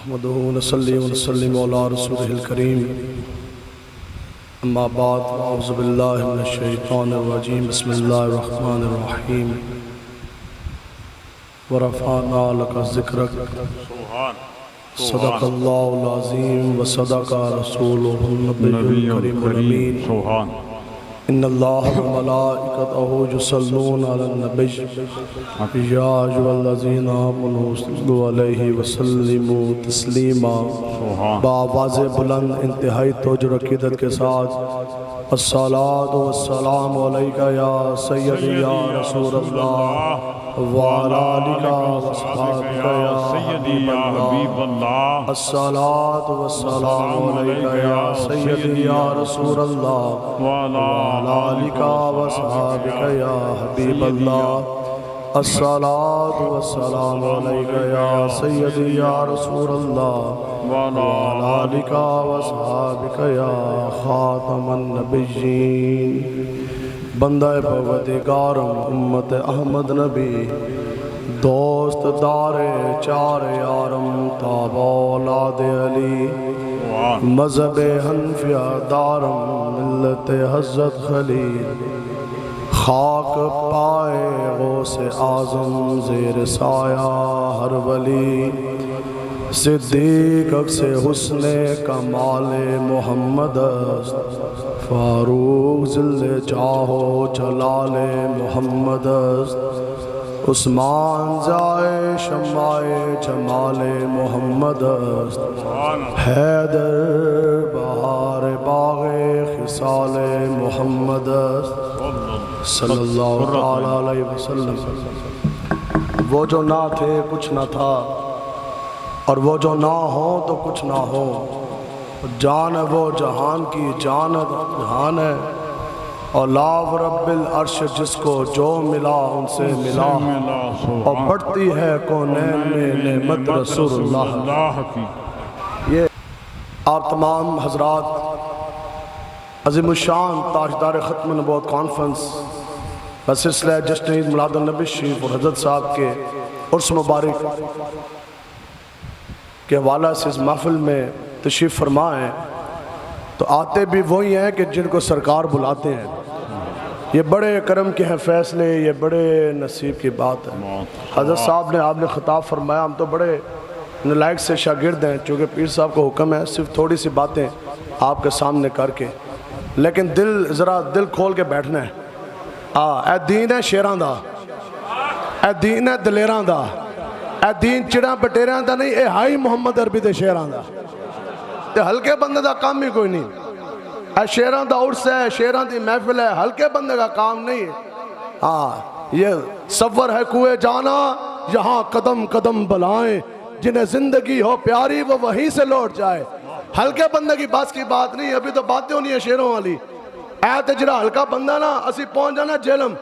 نحمده ونصلي ونسلم على رسوله الكريم اما بعد اعوذ بالله من الشیطان الرجیم بسم اللہ الرحمن الرحیم ورفعنا لك ذکرک صدق اللہ العظیم وصدق رسوله النبی الکریم الامین ان اللہ وملائکتہ یصلون علی النبی یا ایھا الذین آمنوا صلوا علیہ وسلموا تسلیما بآواز بلند انتہائی توجہ عقیدت کے ساتھ الصلاۃ والسلام علیک یا سیدی یا رسول اللہ وعلی آلک واصحابک یا حبیب اللہ الصلاۃ والسلام علیک یا سیدی یا رسول اللہ وعلی آلک واصحابک یا حبیب اللہ الصلاۃ والسلام علیک یا سیدی یا رسول اللہ وعلی آلک واصحابک یا خاتم النبیین بندہ پروردگارم امت احمد نبی دوست دار چار یارم تاب اولاد علی مذہب حنفیہ دارم ملت حضرت خلیل خاک پائے غوث اعظم زیر سایہ ہر ولی صدیق عکس حسن کمال محمد فاروق ذل جاہو جلال محمد عثمان زائے شمع جمال محمد حیدر بہار باغ خصال محمد صلی اللہ علیہ وسلم وہ جو نہ تھے کچھ نہ تھا اور وہ جو نہ ہو تو کچھ نہ ہو جان ہے وہ جہان کی جان ہے اولاف رب العرش جس کو جو ملا ان سے ملا اور بڑھتی ہے کونین میں نعمت رسول اللہ کی۔ یہ آپ تمام حضرات عظیم الشان تاجدار ختم نبوت کانفرنس بسلسلہ جشن عید میلاد النبی شریف اور حضرت صاحب کے عرس مبارک کے حوالہ سے اس محفل میں تشریف فرمائیں تو آتے بھی وہی ہیں کہ جن کو سرکار بلاتے ہیں۔ یہ بڑے کرم کے ہیں فیصلے، یہ بڑے نصیب کی بات ہے۔ حضرت صاحب نے آپ نے خطاب فرمایا ہم تو بڑے نالائق سے شاگرد ہیں، چونکہ پیر صاحب کو حکم ہے صرف تھوڑی سی باتیں آپ کے سامنے کر کے، لیکن ذرا دل کھول کے بیٹھنا ہے۔ اے دین ہے شیران دا، اے دین ہے دلیران دا، اے دین چڑاں بٹیران دا نہیں، اے ہائی محمد عربی دے شیران دا، تے ہلکے بندے دا کام ہی کوئی نہیں۔ اے شیران دا عرس ہے، شیران دی محفل ہے، ہلکے بندے کا کام نہیں ہے۔ یہ صور ہے کوئے جانا یہاں قدم قدم بلائیں، جنہیں زندگی ہو پیاری وہ وہیں سے لوٹ جائے۔ ہلکے بندے کی بات کی بات نہیں، ابھی تو باتیں ہونی ہیں شیروں والی۔ اے تے جڑا ہلکا بندہ نا اسی پہنچ جانا جیلم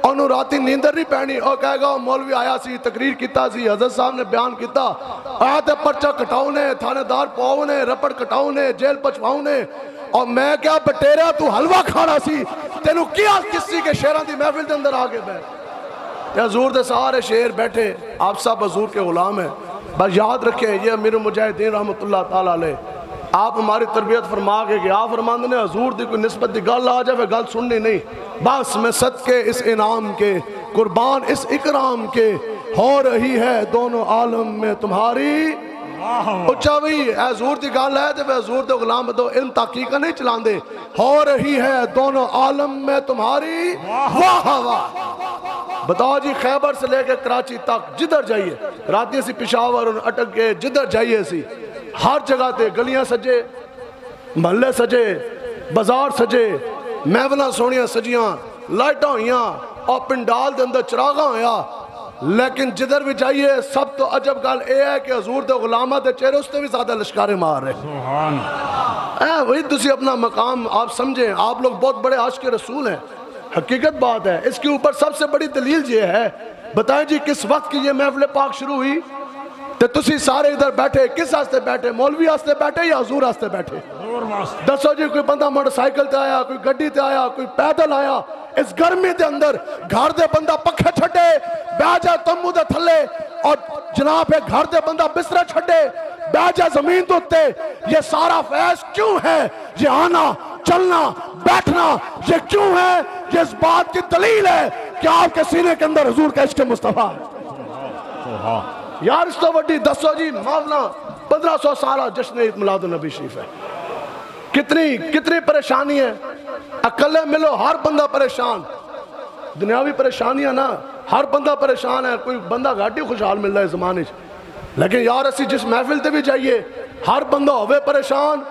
انہوں راتی نیندر نہیں پہنی، اور کہے گا مولوی آیا سی تقریر کیتا سی حضرت صاحب نے بیان کیتا آتے پرچہ کٹاؤنے تھانے دار پاؤنے رپڑ کٹاؤنے جیل پچھواؤنے، اور میں کیا بٹیرا تو حلوہ کھانا سی تینوں کیا کسی کے شیران دی محفل دے اندر آگے بیٹھ۔ یہ حضور دے سارے شیر بیٹھے، آپ سب حضور کے غلام ہیں، بس یاد رکھیں یہ امیر المجاہدین رحمت اللہ تعالیٰ علیہ آپ ہماری تربیت فرما کے گیا فرماندے نے حضور دی کوئی نسبت دی گل آ جائے گل سننی نہیں، بس میں صدقے اس انعام کے قربان اس اکرام کے ہو رہی ہے دونوں عالم میں تمہاری اچھا بھی اے حضور دی گل ہے تو حضور دے غلام دو علم تحقیق نہیں چلان دے، ہو رہی ہے دونوں عالم میں تمہاری واہ واہ۔ بتاؤ جی خیبر سے لے کے کراچی تک جدھر جائیے، راتی سی پشاور اٹک کے جدھر جائیے سی ہر جگہ تے گلیاں سجے، محلے سجے، بازار سجے، محفلاں سونیاں سجیاں، لائٹاں ہوئیاں اور پنڈال دے اندر چراغاں ہویا، لیکن جدھر بھی جائیے سب تو عجب گل اے ہے کہ حضور دے غلامہ دے چہرے اس تے بھی زیادہ لشکارے مار رہے۔ وہی تسی اپنا مقام آپ سمجھیں، آپ لوگ بہت بڑے عاشق رسول ہیں، حقیقت بات ہے۔ اس کے اوپر سب سے بڑی دلیل یہ ہے، بتائیں جی کس وقت کی یہ محفل پاک شروع ہوئی؟ تو تسی سارے ادھر بیٹھے کس آستے بیٹھے؟ مولوی آستے بیٹھے یا حضور آستے بیٹھے؟ دسو جی کوئی بندہ موٹر سائیکل تے آیا، کوئی گڈی تے آیا، کوئی پیدل آیا، اس گرمی دے اندر گھر دے بندہ پکھے چھٹے بیٹھ جائے تمبو دے تھلے، اور جناب ہے گھر دے بندہ بسترہ چھٹے بیٹھ جا زمین تو تے، یہ سارا فیض کیوں ہے؟ یہ آنا چلنا بیٹھنا یہ کیوں ہے؟ یہ اس بات کی دلیل ہے کہ آپ کے سینے کے اندر حضور کا عشق مصطفیٰ ہے۔ یار اس تو وڈی دسو جی مولانا 1500 سالہ جشن عید میلاد النبی شریف ہے، کتنی پریشانی ہے، اکلے ملو ہر بندہ پریشان، دنیاوی پریشانیاں نا ہر بندہ پریشان ہے، کوئی بندہ گھاٹی خوشحال مل رہا ہے زمانے سے، لیکن یار اسی جس محفل تے بھی جائیے ہر بندہ ہوئے پریشان،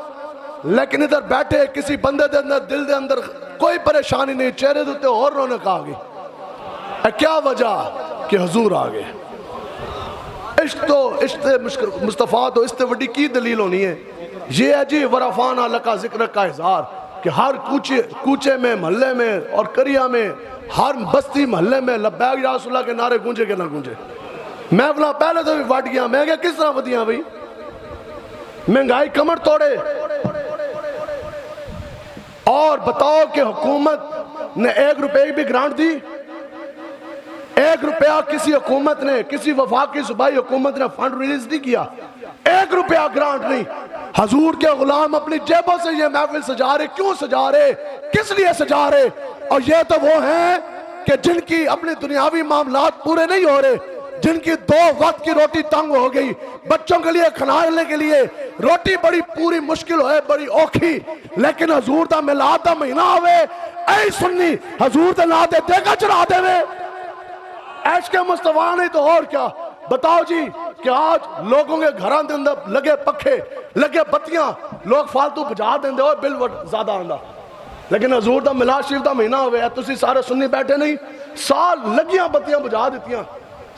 لیکن ادھر بیٹھے کسی بندے دے اندر دل دے اندر کوئی پریشانی نہیں، چہرے دوتے اور رونق آگے، کیا وجہ کہ حضور آگے۔ عشق مصطفیٰ تو اس تے وڈی کی دلیل ہونی ہے، یہ ہے جی ورفانہ لکا ذکر کا اظہار کہ ہر کوچے میں محلے میں اور کریا میں ہر بستی محلے میں لبیک یا رسول اللہ کے نعرے گونجے کہ نہ گونجے۔ میں اپنا پہلے تو بھی وٹ گیا، میں کہا کس طرح ودیاں بھئی، مہنگائی کمر توڑے، اور بتاؤ کہ حکومت نے 1 روپے بھی گرانٹ دی، 1 روپیہ کسی حکومت نے، کسی وفاقی صوبائی حکومت نے فنڈ ریلیز نہیں کیا، 1 روپیہ گرانٹ نہیں۔ حضور کے غلام اپنی جیبوں سے یہ محفل سجا رہے، کیوں سجا رہے، کس لیے سجا رہے؟ اور یہ تو وہ ہیں کہ جن کی اپنی دنیاوی معاملات پورے نہیں ہو رہے، جن کی 2 وقت کی روٹی تنگ ہو گئی، بچوں کے لیے کھلانے کے لیے روٹی بڑی پوری مشکل ہوئے، بڑی اوکھی، لیکن حضور دا میلاد دا مہینہ ہوئے، اے سنی حضور دا لا دے دے گا چڑھا دے وے، عشق مصطفیٰ نہیں تو اور کیا۔ بتاؤ جی کہ آج لوگوں کے گھران دے اندر لگے پکھے لگے بتیاں، لوگ فالتو بجا دیں دے اور بل زیادہ آندہ، لیکن حضور دا میلاد شریف دا مہینہ ہوئے ہے، تسی سارے سنی بیٹھے نہیں، سال لگیاں بتیاں بجا دیتیاں،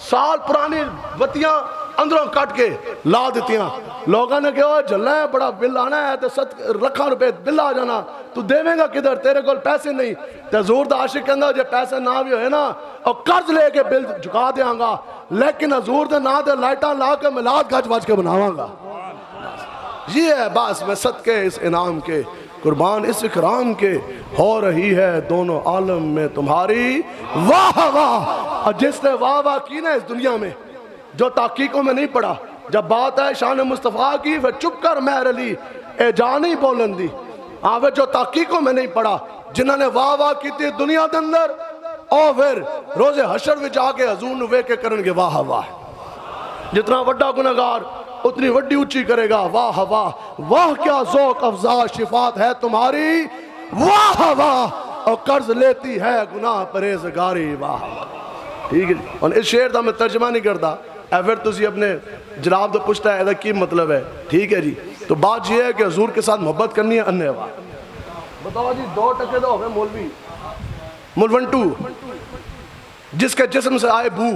سال پرانی بتیاں اندروں کٹ کے لا دیتیاں، لوگاں نے کہا جلنا ہے بڑا بل آنا ہے تو 1,00,000 روپے بل آ جانا، تو دیویں گا کدھر، تیرے کول پیسے نہیں، تو حضور دا عاشق کہندا جے پیسے نہ بھی ہوئے نا اور قرض لے کے بل جھکا دیاں گا، لیکن حضور دے نا دے لائٹاں لا کے میلاد گج بج کے بناواں گا۔ یہ ہے باس میں صدقے اس انعام کے، قربان اس اکرام کے، ہو رہی ہے دونوں عالم میں تمہاری واہ واہ۔ اور جس نے واہ واہ کی نا اس دنیا میں، جو تحقیقوں میں نہیں پڑا، جب بات ہے شان مصطفیٰ کی پھر چپ کر مہر علی اے جان نہیں بولن دی، آوے جو تحقیقوں میں نہیں پڑا، جنہوں نے واہ واہ کی تھی دنیا دے اندر، اور پھر روز حشر میں جا کے حضور نوے کے کرن گے واہ واہ، جتنا وڈا گناہگار اتنی وڈی اونچی کرے گا واہ واہ، واہ کیا ذوق افزا شفات ہے تمہاری واہ واہ، اور قرض لیتی ہے گناہ پرہیزگاری واہ واہ۔ ٹھیک ہے جی، اور اس شعر دا میں ترجمہ نہیں کرتا، اے پھر تسی اپنے جناب تو پوچھتا ہے ایدہ کی مطلب ہے، ٹھیک ہے جی، تو بات یہ ہے کہ حضور کے ساتھ محبت کرنی ہے انہیں واہ۔ بتاؤ جی 2 ٹکے دو ہوئے مولوی ملونٹو جس کے جسم سے آئے بو،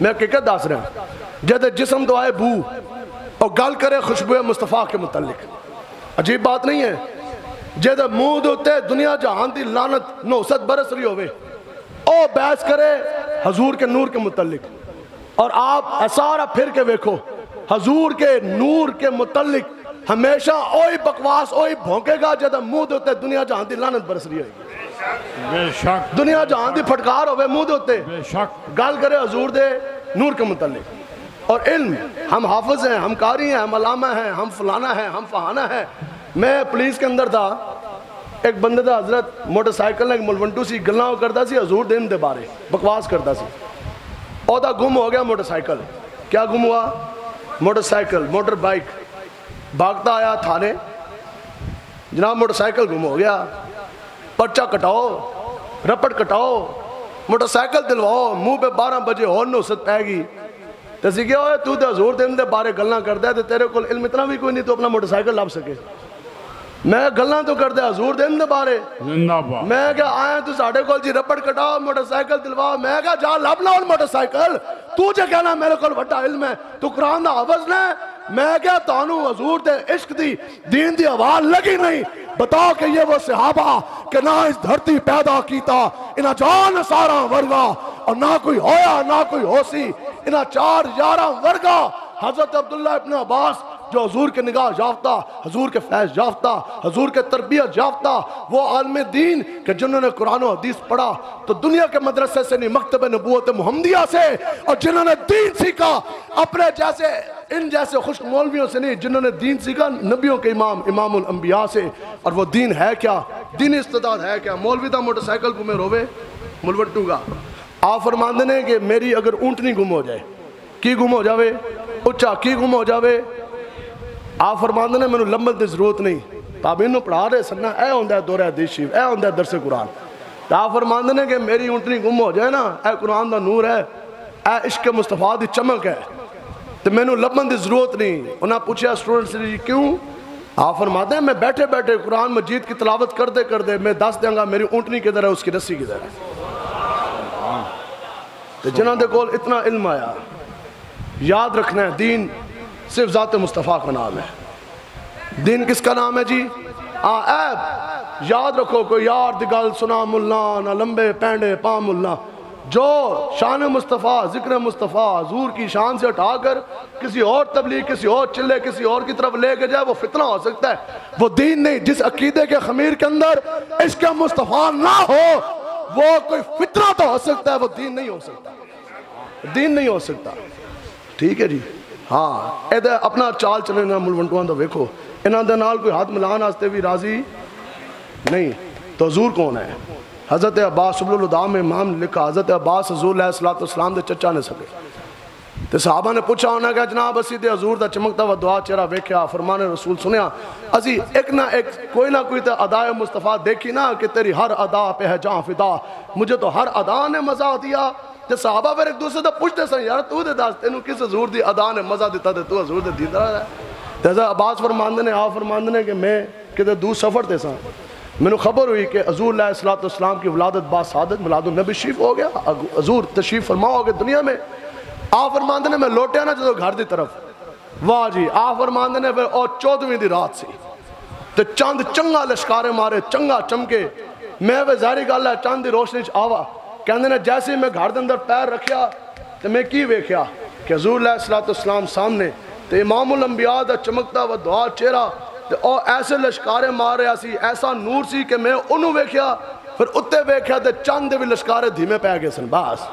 میں حقیقت داس رہا ہوں، جہاں جسم تو آئے بو اور گل کرے خوشبو مصطفیٰ کے متعلق، عجیب بات نہیں ہے، جہاں منہ دوتے دنیا جہان دی لعنت 900 برس رہی ہوئے، او بحث کرے حضور کے نور کے متعلق، اور آپ سارا پھر کے ویکھو حضور کے نور کے متعلق ہمیشہ اوہی بکواس اوہی بھونکے گا جہاں منہ دوتے دنیا جہان دی لعنت برس رہی ہوئے، بے شک دنیا جہان دی پھٹکار ہوئے منہ دوتے گل کرے حضور دے نور کے متعلق۔ اور علم، ہم حافظ ہیں، ہم قاری ہیں، ہم علامہ ہیں، ہم فلانا ہیں، ہم فہانہ ہیں۔ میں پولیس کے اندر تھا، ایک بندے دا حضرت موٹر سائیکل نے ایک ملونٹو سی گلاں کرتا سی حضور دین دے بارے بکواس کرتا سی، او دا گم ہو گیا موٹر سائیکل۔ کیا گم ہوا؟ Motor cycle, motor bike. بھاگتا آیا تھانے، جناب موٹر سائیکل گم ہو گیا، پرچہ کٹاؤ، رپٹ کٹاؤ، موٹر سائیکل دلواؤ، منہ پہ 12 بجے اور نوست پہ گی۔ تسی کیا ہوئے تو حضور دین دے بارے گلنا کرتا ہے، تیرے کو علم اتنا بھی کوئی نہیں تو اپنا موٹر سائیکل لاب سکے۔ میں گلنا تو کرتا ہے حضور دین دے بارے، میں کہا آیا تو ساڑھے کول جی رپٹ کٹاؤ موٹر سائیکل دلواؤ، میں کہا جا لب لاؤ موٹر سائیکل، تو جے کہنا میرے کول وڈا علم ہے، تو قرآن دا حافظ نے، میں کہا تانوں حضور دے عشق دی دین دی آواز لگی نہیں۔ بتاؤ کہ یہ وہ صحابہ کہ نہ اس دھرتی پیدا کیتا انہا جان سارا ورگا، اور نہ کوئی ہویا نہ کوئی ہو سی انہا 4 یاراں ورگا۔ حضرت عبداللہ ابن عباس جو حضور کے نگاہ یافتہ، حضور کے فیض یافتہ، حضور کے تربیت یافتہ وہ عالم دین کہ جنہوں نے قرآن و حدیث پڑھا تو دنیا کے مدرسے سے نہیں، مکتب نبوت محمدیہ سے، اور جنہوں نے دین سیکھا اپنے جیسے ان جیسے خشک مولویوں سے نہیں، جنہوں نے دین سیکھا نبیوں کے امام الانبیاء سے۔ اور وہ دین ہے کیا؟ دین استعداد ہے کیا؟ مولوی دا موٹر سائیکل کو میں روے ملوٹوں گا۔ آپ فرماندے نے کہ میری اگر اونٹنی گم ہو جائے، کی گم ہو جاوے؟ اچھا کی گم ہو جاوے؟ آپ فرماندے نے میں لمبل دی ضرورت نہیں، تابعین پڑھا رہے سننا، اے ہوندہ ہے دورہ حدیث شریف، اے ہوندہ ہے درس قرآن۔ آپ فرماندے نے کہ میری اونٹنی گم ہو جائے نا، اے قرآن دا نور ہے، اے عشق مصطفیٰ دی چمک ہے، تو میں نے لبن دی ضرورت نہیں۔ انہاں پوچھا اسٹوڈنٹ سے جی کیوں؟ آپ فرماتے ہیں میں بیٹھے بیٹھے قرآن مجید کی تلاوت کردے کردے میں دس دیں گا میری اونٹنی کدھر ہے، اس کی رسی کدھر ہے۔ تو جنہاں دے کول اتنا علم آیا، یاد رکھنا ہے دین صرف ذات مصطفیٰ کا نام ہے۔ دین کس کا نام ہے جی؟ عیب یاد رکھو، کوئی یار دی گل سنا ملا نہ لمبے پینڈے پا ملا، جو شان مصطفیٰ ذکر مصطفیٰ حضور کی شان سے ہٹا کر کسی اور تبلیغ، کسی اور چلے، کسی اور کی طرف لے کے جائے، وہ فتنہ ہو سکتا ہے، وہ دین نہیں۔ جس عقیدے کے خمیر کے اندر عشق مصطفیٰ نہ ہو وہ کوئی فتنہ تو ہو سکتا ہے، وہ دین نہیں ہو سکتا، دین نہیں ہو سکتا۔ ٹھیک ہے جی؟ ہاں ادھر اپنا چال چلے نا ملوٹواں تو ویکھو، انہاں دے نال کوئی ہاتھ ملان واسطے بھی راضی نہیں۔ تو حضور کون ہے؟ حضرت عباس سبل الہدا میں امام نے لکھا حضرت عباس حضور علیہ السلام دے چچا نے سکے۔ تو صحابہ نے پوچھا انہاں کہ جناب اسی تے حضور دا چمکتا و دعا چہرہ ویکھیا، فرمان رسول سنیا، اسی ایک نہ ایک کوئی نہ کوئی تے ادائے مصطفیٰ دیکھی نا کہ تیری ہر ادا پہ ہے جاں فدا، مجھے تو ہر ادا نے مزہ دیا۔ تو صحابہ پھر ایک دوسرے سے پوچھتے سن یار تو دے دس تینوں کس حضور دی ادا نے مزہ دیتا تے تو حضور دے دیتا ہے؟ تو حضرت عباس فرماندے نے آپ فرماندے نے کہ میں کدھر دور سفر تے سا، میں نے خبر ہوئی کہ حضور علیہ السلام کی ولادت با سعادت میلاد النبی شریف ہو گیا، حضور تشریف فرما ہو گئے دنیا میں۔ آپ فرماندے نے میں لوٹیا نا جدو گھر دی طرف، واہ جی، آپ فرماندے نے پھر اور 14ویں دی رات سی تو چاند چنگا لشکارے مارے، چنگا چمکے، میں وہ ظاہری گل ہے چاند دی روشنی چ آوا، کہندے نے جیسے میں گھر دے اندر پیر رکھیا تو میں کی ویکھیا کہ حضور علیہ السلام سامنے تو امام الانبیاء دا چمکتا و دعا چہرہ اور ایسے لشکارے مار رہا سی، ایسا نور سی کہ میں انہوں ویکھیا، پھر اتے ویکھیا تے چاند دے بھی لشکارے دھیمے پہ گئے سن، بس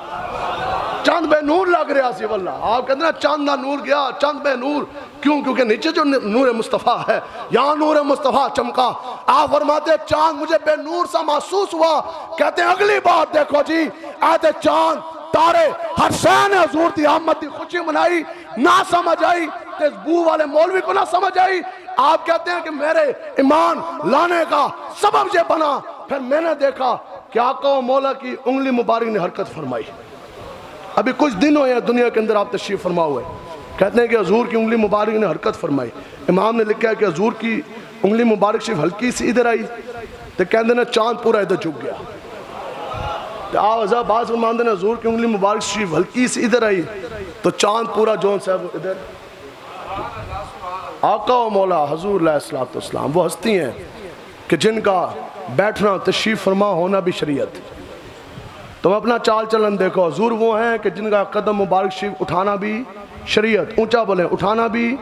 چاند بے نور لگ رہا سی۔ واللہ آپ کہتے ہیں چاند دا نور گیا، چاند بے نور کیوں؟ کیونکہ نیچے جو نور مصطفیٰ ہے، یہاں نور مصطفیٰ چمکا۔ آپ فرماتے ہیں چاند مجھے بے نور سا محسوس ہوا، کہتے ہیں اگلی بات دیکھو جی، آتے چاند تارے ہر شے نے حضور دی آمد دی خوشی منائی، نہ سمجھ آئی تیز بو والے مولوی کو نہ سمجھ آئی۔ آپ کہتے ہیں کہ میرے ایمان لانے کا سبب یہ بنا، پھر میں نے دیکھا کہ آقا و مولا کی انگلی مبارک نے حرکت فرمائی۔ ابھی کچھ دن ہوئے ہیں دنیا کے اندر آپ تشریف فرما ہوئے، کہتے ہیں کہ حضور کی انگلی مبارک نے حرکت فرمائی۔ امام نے لکھا ہے کہ حضور کی انگلی مبارک شریف ہلکی سی ادھر آئی تو کہتے ہیں چاند پورا ادھر جھک گیا۔ آپ حضرت عباس فرماندے نے حضور کی انگلی مبارک شریف ہلکی سی ادھر آئی تو چاند پورا جون صاحب ادھر۔ آقا و مولا حضور علیہ السلام وہ ہستی ہیں کہ جن کا بیٹھنا تشریف فرما ہونا بھی شریعت۔ تم اپنا چال چلن دیکھو، حضور وہ ہیں کہ جن کا قدم مبارک شریف اٹھانا بھی شریعت، اونچا بولیں اٹھانا بھی،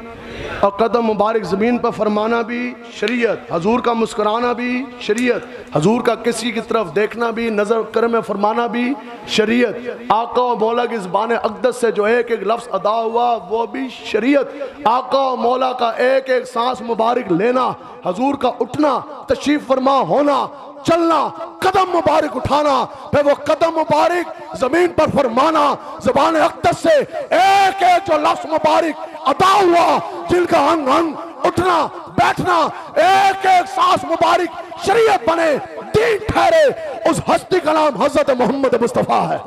اور قدم مبارک زمین پر فرمانا بھی شریعت، حضور کا مسکرانا بھی شریعت، حضور کا کسی کی طرف دیکھنا بھی، نظر کرم فرمانا بھی شریعت، آقا و مولا کی زبان اقدس سے جو ایک ایک لفظ ادا ہوا وہ بھی شریعت، آقا و مولا کا ایک ایک سانس مبارک لینا، حضور کا اٹھنا تشریف فرما ہونا، چلنا، قدم مبارک اٹھانا، پھر وہ قدم مبارک زمین پر فرمانا، زبان اقدس سے ایک ایک جو لفظ مبارک ادا ہوا، جن کا ہنگ ہنگ اٹھنا بیٹھنا ایک ایک سانس مبارک شریعت بنے، دین ٹھہرے، اس ہستی کا نام حضرت محمد مصطفیٰ ہے۔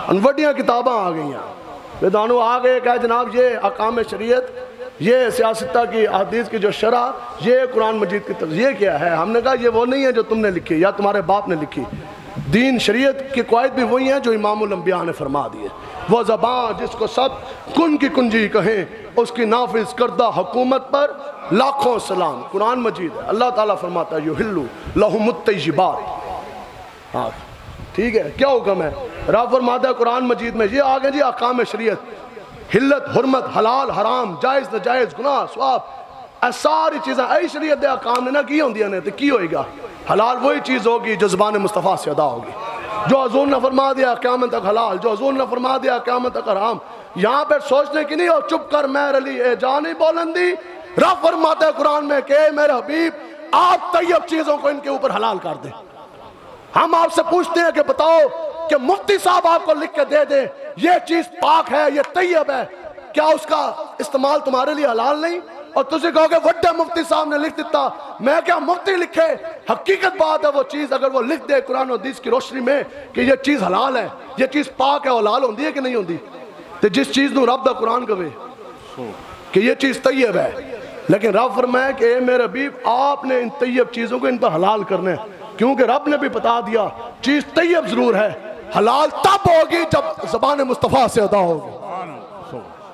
ان وڈیاں کتاباں آ گئی ہیں، ویدانو آ گئے کہ جناب یہ احکام شریعت، یہ سیاستہ کی حدیث کی جو شرح، یہ قرآن مجید کی تفسیر، یہ کیا ہے؟ ہم نے کہا یہ وہ نہیں ہے جو تم نے لکھی یا تمہارے باپ نے لکھی، دین شریعت کی قواعد بھی وہی ہیں جو امام الانبیاء نے فرما دیے۔ وہ زبان جس کو سب کن کی کنجی کہیں، اس کی نافذ کردہ حکومت پر لاکھوں سلام۔ قرآن مجید ہے، اللہ تعالیٰ فرماتا ہے یحل لہم الطیبات۔ ہاں ٹھیک ہے، کیا حکم ہے؟ رب فرماتا ہے قرآن مجید میں یہ آگے جی احکام شریعت، حلت حرمت حلال حرام جائز ناجائز گناہ ثواب اے ساری چیزیں اے شریعت دے احکام نے نہ کی ہوندیاں نے تے کی ہوئے گا؟ حلال وہی چیز ہوگی جو زبان مصطفیٰ سے ادا ہوگی. جو حضور نے فرما دیا قیامت تک حلال، جو حضور نے فرما دیا قیامت تک حرام. یہاں پہ سوچنے کی نہیں ہو چپ کر مہر علی اے جانی بولندی. رب فرماتا ہے قرآن میں کہ اے میرے حبیب آپ طیب چیزوں کو ان کے اوپر حلال کر دیں. ہم آپ سے پوچھتے ہیں کہ بتاؤ کہ مفتی صاحب آپ کو لکھ کے دے دیں یہ چیز پاک ہے یہ طیب ہے، کیا اس کا استعمال تمہارے لیے حلال نہیں؟ اور تجھے کہو کہ وڈے مفتی صاحب نے لکھ دیتا، میں کیا مفتی لکھے؟ حقیقت بات ہے وہ چیز اگر وہ لکھ دے قرآن و حدیث کی روشنی میں کہ یہ چیز حلال ہے، یہ چیز پاک ہے، حلال ہوندی ہے کہ نہیں ہوندی؟ تو جس چیز نو رب دا قرآن کہے کہ یہ چیز طیب ہے، لیکن رب فرمائے کہ اے میرے حبیب آپ نے ان طیب چیزوں کو ان پر حلال کرنا ہے، کیونکہ رب نے بھی بتا دیا چیز طیب ضرور ہے، حلال تب ہوگی جب زبان مصطفیٰ سے ادا ہوگی.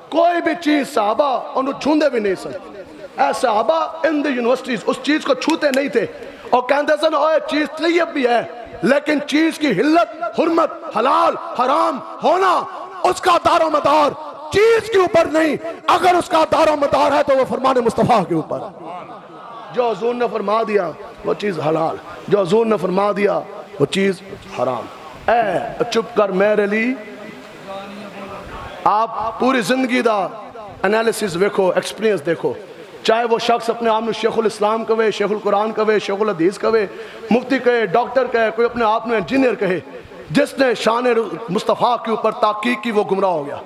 کوئی بھی چیز صحابہ انہوں چھوندے بھی نہیں سکتے. اے صحابہ ان دی یونیورسٹیز اس چیز کو چھوتے نہیں تھے اور کہتے سن اوہ چیز طیب بھی ہے، لیکن چیز کی حلت حرمت حلال حرام ہونا اس کا دار و مدار چیز کے اوپر نہیں، اگر اس کا دار و مدار ہے تو وہ فرمان مصطفیٰ کے اوپر. جو حضور نے فرما دیا وہ چیز حلال، جو حضور نے فرما دیا وہ چیز حرام. اے چپ کر میرے لی آپ پوری زندگی دا انالیسس دیکھو، ایکسپیرینس دیکھو، چاہے وہ شخص اپنے آپ میں شیخ الاسلام کہے، شیخ القرآن کہے، شیخ الحدیث کہے، مفتی کہے، ڈاکٹر کہے، کوئی اپنے آپ میں انجینئر کہے، جس نے شان مصطفیٰ کے اوپر تحقیق کی وہ گمراہ ہو گیا.